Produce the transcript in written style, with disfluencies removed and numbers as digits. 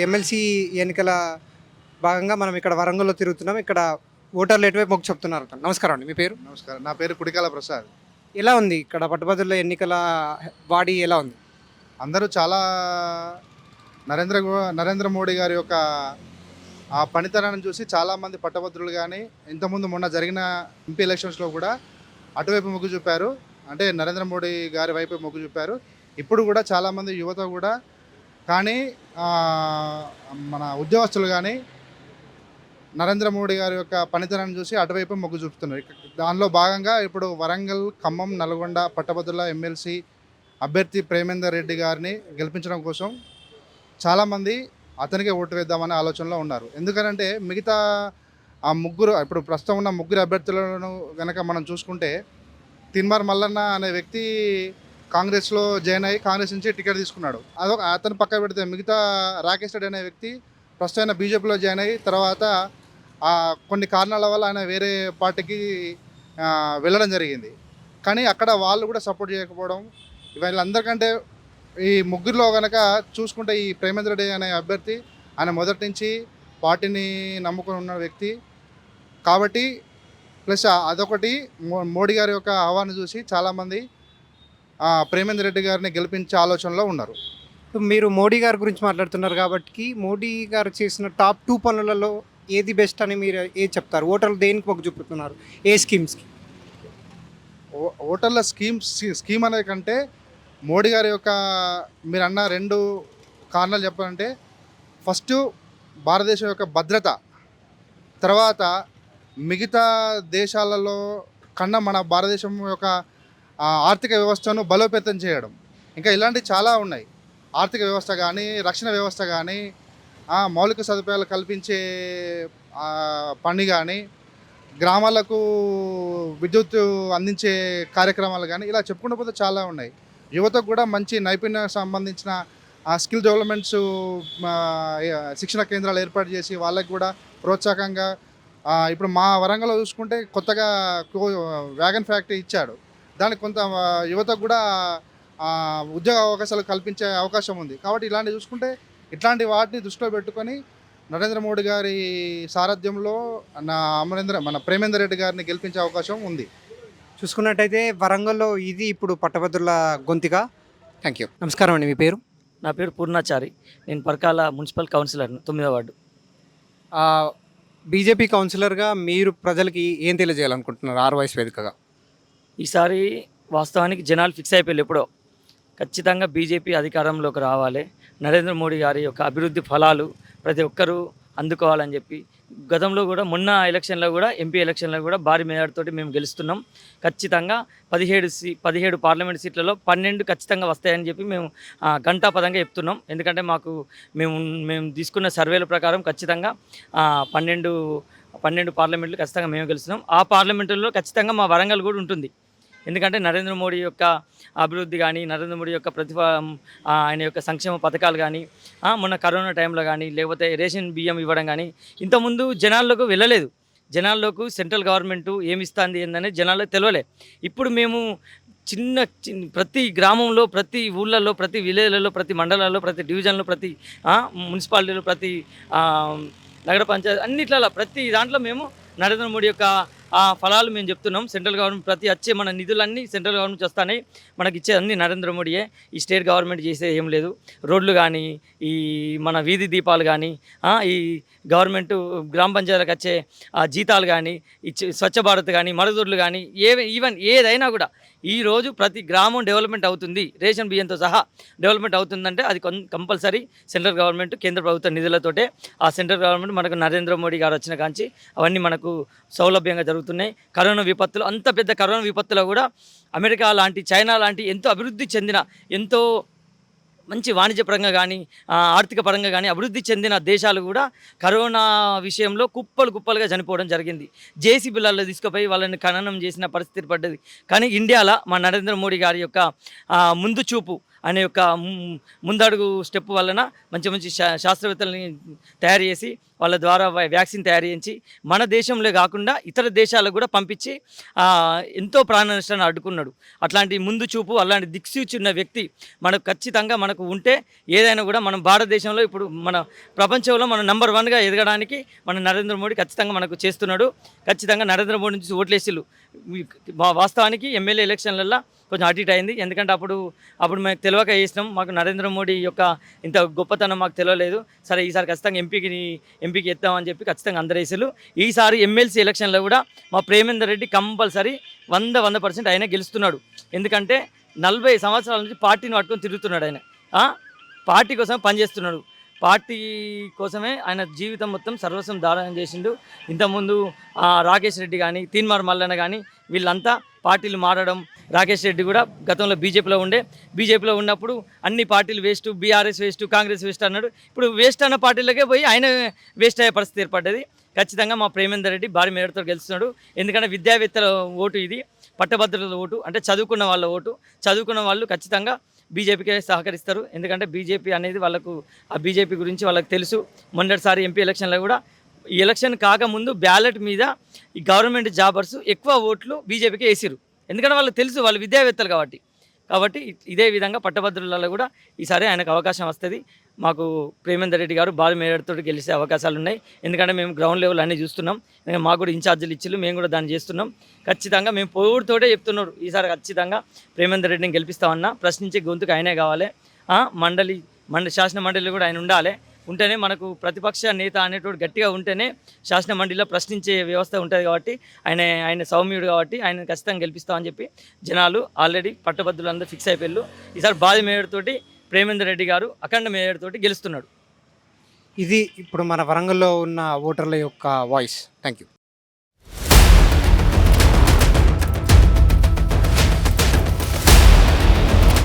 MLC ఎన్నికల భాగంగా మనం ఇక్కడ వరంగల్‌లో తిరుగుతున్నాం. ఇక్కడ ఓటర్లు ఎటువైపు మొగ్గు చెప్తున్నారు. నమస్కారం అండి. మీ పేరు? నమస్కారం. నా పేరు కుడికాల ప్రసాద్. ఎలా ఉంది ఇక్కడ పట్టభద్రుల ఎన్నికల బాడీ ఎలా ఉంది? అందరూ చాలా నరేంద్ర మోడీ గారి యొక్క ఆ పనితనాన్ని చూసి చాలామంది పట్టభద్రులు కానీ, ఇంతకుముందు మొన్న జరిగిన ఎంపీ ఎలక్షన్స్‌లో కూడా అటువైపు మొగ్గు చూపారు. అంటే నరేంద్ర మోడీ గారి వైపే మొగ్గు చూపారు. ఇప్పుడు కూడా చాలామంది యువత కూడా కానీ మన ఉద్యోగస్తులు కానీ నరేంద్ర మోడీ గారి యొక్క పనితనాన్ని చూసి అటువైపు మొగ్గు చూపుతున్నారు. దానిలో భాగంగా ఇప్పుడు వరంగల్, ఖమ్మం, నల్గొండ పట్టభద్రుల ఎమ్మెల్సీ అభ్యర్థి ప్రేమేందర్ రెడ్డి గారిని గెలిపించడం కోసం చాలామంది అతనికే ఓటు వేద్దామనే ఆలోచనలో ఉన్నారు. ఎందుకనంటే మిగతా ఆ ముగ్గురు ఇప్పుడు ప్రస్తుతం ఉన్న ముగ్గురు అభ్యర్థులను కనుక మనం చూసుకుంటే తిన్మార్ మల్లన్న అనే వ్యక్తి కాంగ్రెస్లో జాయిన్ అయ్యి కాంగ్రెస్ నుంచి టికెట్ తీసుకున్నాడు. అతను పక్క పెడితే మిగతా రాకేష్ రెడ్డి అనే వ్యక్తి ప్రస్తుతం ఆయన బీజేపీలో జాయిన్ అయ్యి తర్వాత కొన్ని కారణాల వల్ల ఆయన వేరే పార్టీకి వెళ్ళడం జరిగింది. కానీ అక్కడ వాళ్ళు కూడా సపోర్ట్ చేయకపోవడం వీళ్ళందరికంటే ఈ ముగ్గురులో కనుక చూసుకుంటే ఈ ప్రేమేంద్ర రెడ్డి అనే అభ్యర్థి ఆయన మొదటి నుంచి పార్టీని నమ్ముకొని ఉన్న వ్యక్తి కాబట్టి ప్లస్ అదొకటి మోడీ గారి యొక్క ఆహ్వానం చూసి చాలామంది ప్రేమేంద్ర రెడ్డి గారిని గెలిపించే ఆలోచనలో ఉన్నారు. మీరు మోడీ గారి గురించి మాట్లాడుతున్నారు కాబట్టి మోడీ గారు చేసిన టాప్ 2 పనులలో ఏది బెస్ట్ అని మీరు ఏది చెప్తారు? ఓటర్లు దేనికి మొగ్గు చూపుతున్నారు? ఏ స్కీమ్స్‌కి? ఓటర్ల స్కీమ్ అనే కంటే మోడీ గారి యొక్క మీరు అన్న 2 కారణాలు చెప్పాలంటే ఫస్ట్ భారతదేశం యొక్క భద్రత, తర్వాత మిగతా దేశాలలో కన్నా మన భారతదేశం యొక్క ఆర్థిక వ్యవస్థను బలోపేతం చేయడం, ఇంకా ఇలాంటివి చాలా ఉన్నాయి. ఆర్థిక వ్యవస్థ కానీ, రక్షణ వ్యవస్థ కానీ, మౌలిక సదుపాయాలు కల్పించే పని కానీ, గ్రామాలకు విద్యుత్ అందించే కార్యక్రమాలు కానీ ఇలా చెప్పుకుంటూ పోతే చాలా ఉన్నాయి. యువతకు కూడా మంచి నైపుణ్యం సంబంధించిన స్కిల్ డెవలప్మెంట్స్ శిక్షణ కేంద్రాలు ఏర్పాటు చేసి వాళ్ళకి కూడా ప్రోత్సాహకంగా ఇప్పుడు మా వరంగల్లో చూసుకుంటే కొత్తగా వ్యాగన్ ఫ్యాక్టరీ ఇచ్చాడు. దానికి కొంత యువతకు కూడా ఉద్యోగ అవకాశాలు కల్పించే అవకాశం ఉంది. కాబట్టి ఇలాంటివి చూసుకుంటే ఇట్లాంటి వాటిని దృష్టిలో పెట్టుకొని నరేంద్ర మోడీ గారి సారథ్యంలో మన ప్రేమేందర్ రెడ్డి గారిని గెలిపించే అవకాశం ఉంది. చూసుకున్నట్టయితే వరంగల్లో ఇది ఇప్పుడు పట్టభద్రుల గొంతుక. Thank you. నమస్కారం అండి. మీ పేరు? నా పేరు పూర్ణాచారి. నేను పరకాల మున్సిపల్ కౌన్సిలర్ను, 9వ వార్డు. బీజేపీ కౌన్సిలర్గా మీరు ప్రజలకి ఏం తెలియజేయాలనుకుంటున్నారు ఆర్వైస్ వేదికగా? ఈసారి వాస్తవానికి జనాలు ఫిక్స్ అయిపోయారు ఎప్పుడో. ఖచ్చితంగా బీజేపీ అధికారంలోకి రావాలి, నరేంద్ర మోడీ గారి యొక్క అభివృద్ధి ఫలాలు ప్రతి ఒక్కరూ అందుకోవాలని చెప్పి గతంలో కూడా మొన్న ఎలక్షన్లో కూడా ఎంపీ ఎలక్షన్లో కూడా భారీ మెజార్టీతోటి మేము గెలుస్తున్నాం. ఖచ్చితంగా 17 పార్లమెంట్ సీట్లలో 12 ఖచ్చితంగా వస్తాయని చెప్పి మేము ఘంటాపదంగా చెప్తున్నాం. ఎందుకంటే మేము తీసుకున్న సర్వేల ప్రకారం ఖచ్చితంగా 12 పార్లమెంట్లు ఖచ్చితంగా మేము గెలుస్తున్నాం. ఆ పార్లమెంటుల్లో ఖచ్చితంగా మా వరంగల్ కూడా ఉంటుంది. ఎందుకంటే నరేంద్ర మోడీ యొక్క అభివృద్ధి కానీ, నరేంద్ర మోడీ యొక్క ఆయన యొక్క సంక్షేమ పథకాలు కానీ, మొన్న కరోనా టైంలో కానీ, లేకపోతే రేషన్ బియ్యం ఇవ్వడం కానీ ఇంతకుముందు జనాల్లోకి వెళ్ళలేదు. జనాల్లోకి సెంట్రల్ గవర్నమెంట్ ఏమి ఇస్తుంది ఏందనేది జనాలకు తెలియలే. ఇప్పుడు మేము ప్రతి గ్రామంలో, ప్రతి ఊళ్ళల్లో, ప్రతి విలేజ్లలో, ప్రతి మండలాల్లో, ప్రతి డివిజన్లో, ప్రతి మున్సిపాలిటీలో, ప్రతి నగర పంచాయతీ అన్నిట్లలో ప్రతి దాంట్లో మేము నరేంద్ర మోడీ యొక్క ఫలాలు మేము చెప్తున్నాం. సెంట్రల్ గవర్నమెంట్ ప్రతి వచ్చే మన నిధులన్నీ సెంట్రల్ గవర్నమెంట్ వస్తాయి, మనకి ఇచ్చే అన్ని నరేంద్ర మోడీయే. ఈ స్టేట్ గవర్నమెంట్ చేసే ఏం లేదు. రోడ్లు కానీ, ఈ మన వీధి దీపాలు కానీ, ఈ గవర్నమెంట్ గ్రామ పంచాయతీలకు వచ్చే జీతాలు కానీ, స్వచ్ఛ భారత్ కానీ, మరుగుదొడ్లు కానీ, ఈవెన్ ఏదైనా కూడా ఈరోజు ప్రతి గ్రామం డెవలప్మెంట్ అవుతుంది, రేషన్ బియ్యంతో సహా డెవలప్మెంట్ అవుతుందంటే అది కంపల్సరీ సెంట్రల్ గవర్నమెంట్ కేంద్ర ప్రభుత్వ నిధులతోటే. ఆ సెంట్రల్ గవర్నమెంట్ మనకు నరేంద్ర మోడీ గారు వచ్చిన కాంచి అవన్నీ మనకు సౌలభ్యంగా జరుగుతున్నాయి. కరోనా విపత్తులు, అంత పెద్ద కరోనా విపత్తులో కూడా అమెరికా లాంటి, చైనా లాంటి ఎంతో అభివృద్ధి చెందిన, ఎంతో మంచి వాణిజ్యపరంగా కానీ, ఆర్థిక పరంగా కానీ అభివృద్ధి చెందిన దేశాలు కూడా కరోనా విషయంలో కుప్పలుగా చనిపోవడం జరిగింది. జేసీబీలలో తీసుకుపోయి వాళ్ళని ఖననం చేసిన పరిస్థితి పడ్డది. కానీ ఇండియాలో మా నరేంద్ర మోడీ గారి యొక్క ముందు చూపు, ఆయన యొక్క ముందడుగు స్టెప్ వలన మంచి మంచి శాస్త్రవేత్తలని తయారు చేసి వాళ్ళ ద్వారా వ్యాక్సిన్ తయారు చేయించి మన దేశంలో కాకుండా ఇతర దేశాలకు కూడా పంపించి ఎంతో ప్రాణ నష్టాన్ని అడ్డుకున్నాడు. అట్లాంటి ముందు చూపు అలాంటి దిక్సూచి ఉన్న వ్యక్తి మనకు ఖచ్చితంగా మనకు ఉంటే ఏదైనా కూడా మనం భారతదేశంలో ఇప్పుడు మన ప్రపంచంలో మనం నెంబర్ 1గా ఎదగడానికి మన నరేంద్ర మోడీ ఖచ్చితంగా మనకు చేస్తున్నాడు. ఖచ్చితంగా నరేంద్ర మోడీ నుంచి ఓట్లేసిళ్ళు వాస్తవానికి ఎమ్మెల్యే ఎలక్షన్లలో కొంచెం అటు ఇటు అయింది. ఎందుకంటే అప్పుడు మేము తెలియక వేసినాం, మాకు నరేంద్ర మోడీ యొక్క ఇంత గొప్పతనం మాకు తెలియలేదు. సరే ఈసారి ఖచ్చితంగా ఎంపీకి ఎత్తామని చెప్పి ఖచ్చితంగా అందరు వేసారు. ఈసారి ఎమ్మెల్సీ ఎలక్షన్లో కూడా మా ప్రేమేందర్ రెడ్డి కంపల్సరీ 100% ఆయన గెలుస్తున్నాడు. ఎందుకంటే 40 సంవత్సరాల నుంచి పార్టీని పట్టుకొని తిరుగుతున్నాడు. ఆయన పార్టీ కోసం పనిచేస్తున్నాడు. పార్టీ కోసమే ఆయన జీవితం మొత్తం సర్వస్వం దానం చేసిండు. ఇంతకుముందు రాకేష్ రెడ్డి కానీ తీన్మార్ మల్లన్న కానీ వీళ్ళంతా పార్టీలు మారడం. రాకేష్ రెడ్డి కూడా గతంలో బీజేపీలో ఉన్నప్పుడు అన్ని పార్టీలు waste, BRS waste, Congress waste అన్నాడు. ఇప్పుడు వేస్ట్ అన్న పార్టీలకే పోయి ఆయన వేస్ట్ అయ్యే పరిస్థితి ఏర్పడ్డది. ఖచ్చితంగా మా ప్రేమేందర్ రెడ్డి భారీ మేరతో గెలుస్తున్నాడు. ఎందుకంటే విద్యావేత్తల ఓటు ఇది, పట్టభద్రుల ఓటు, అంటే చదువుకున్న వాళ్ళ ఓటు. చదువుకున్న వాళ్ళు ఖచ్చితంగా బీజేపీకే సహకరిస్తారు. ఎందుకంటే బీజేపీ అనేది వాళ్ళకు ఆ బీజేపీ గురించి వాళ్ళకి తెలుసు. మొన్నటిసారి ఎంపీ ఎలక్షన్లో కూడా ఈ ఎలక్షన్ కాకముందు బ్యాలెట్ మీద ఈ గవర్నమెంట్ జాబర్స్ ఎక్కువ ఓట్లు బీజేపీకి వేసిరు. ఎందుకంటే వాళ్ళకి తెలుసు, వాళ్ళు విద్యావేత్తలు కాబట్టి ఇదే విధంగా పట్టభద్రులలో కూడా ఈసారి ఆయనకు అవకాశం వస్తుంది. మాకు ప్రేమేందర్ రెడ్డి గారు భారీ మేరతో గెలిచే అవకాశాలు ఉన్నాయి. ఎందుకంటే మేము గ్రౌండ్ లెవెల్ అన్నీ చూస్తున్నాం. మాకు కూడా ఇన్ఛార్జీలు ఇచ్చిళ్ళు, మేము కూడా దాన్ని చేస్తున్నాం. ఖచ్చితంగా మేము పోరుతోటే చెప్తున్నారు, ఈసారి ఖచ్చితంగా ప్రేమేందర్ రెడ్డిని గెలిపిస్తామన్నా. ప్రశ్నించే గొంతుకు ఆయనే కావాలి. శాసన మండలి కూడా ఆయన ఉంటేనే మనకు ప్రతిపక్ష నేత అనేటువంటి గట్టిగా ఉంటేనే శాసన మండలిలో ప్రశ్నించే వ్యవస్థ ఉంటుంది. కాబట్టి ఆయన సౌమ్యుడు కాబట్టి ఆయన ఖచ్చితంగా గెలిపిస్తామని చెప్పి జనాలు ఆల్రెడీ పట్టభద్రులందరూ ఫిక్స్ అయిపోయారు. ఈసారి భారీ మేయర్తోటి ప్రేమేందర్ రెడ్డి గారు అఖండ మేయర్తోటి గెలుస్తున్నాడు. ఇది ఇప్పుడు మన వరంగల్లో ఉన్న ఓటర్ల యొక్క వాయిస్. Thank you.